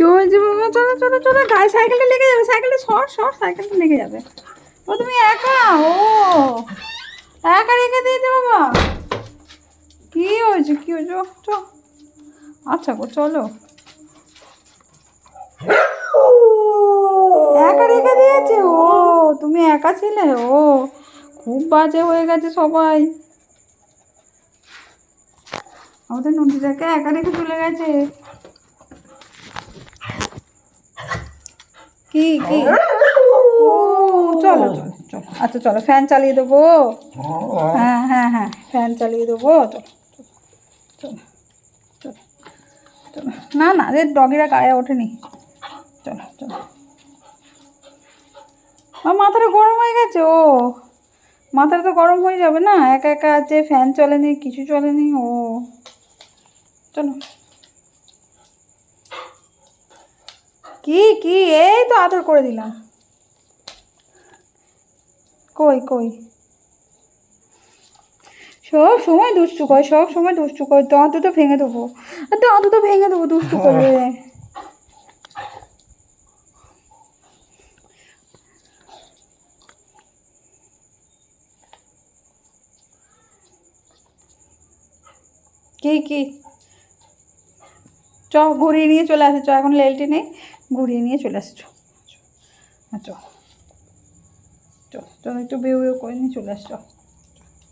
কি হয়েছে বাবা? চলো চলো চলো, গায়ে সাইকেলটা লেগে যাবে, সাইকেলটা সর সর, সাইকেলটা লেগে যাবে। ও তুমি একা? ও একা রেখে দিয়েছে বাবা? কি হয়েছে কি হয়েছে? চ আচ্ছা গো চলো। একা রেখে দিয়েছে? ও তুমি একা ছিলে? ও খুব বাজে হয়ে গেছে সবাই। আমাদের নদীটাকে একা রেখে চলে গেছে। কি কি? ও চলো চলো চলো, আচ্ছা চলো ফ্যান চালিয়ে দেবো। হ্যাঁ হ্যাঁ হ্যাঁ, ফ্যান চালিয়ে দেবো। চলো চলো চলো চলো। না না, রে ডগিরা গায়ে ওঠেনি। চলো চলো। আমার মাথাটা গরম হয়ে গেছে। ও মাথাটা তো গরম হয়ে যাবে না, একা একা আছে, ফ্যান চলেনি, কিছু চলেনি। ও চলো। কি কি? এই তো আদর করে দিলাম। কই কই? সব সময় দুষ্টু করে, সব সময় দুষ্টু করে, দাঁত দুটো ভেঙে দেবো, দাঁত দুটো ভেঙে দেবো দুষ্টু করলে। কি কি? চ ঘুরিয়ে নিয়ে চলে আসে, চ এখন লেলটি নেই, ঘুরিয়ে নিয়ে চলে আসে। চ চ চ, একটু বেউ বেউ করে নিয়ে চলে আসছ।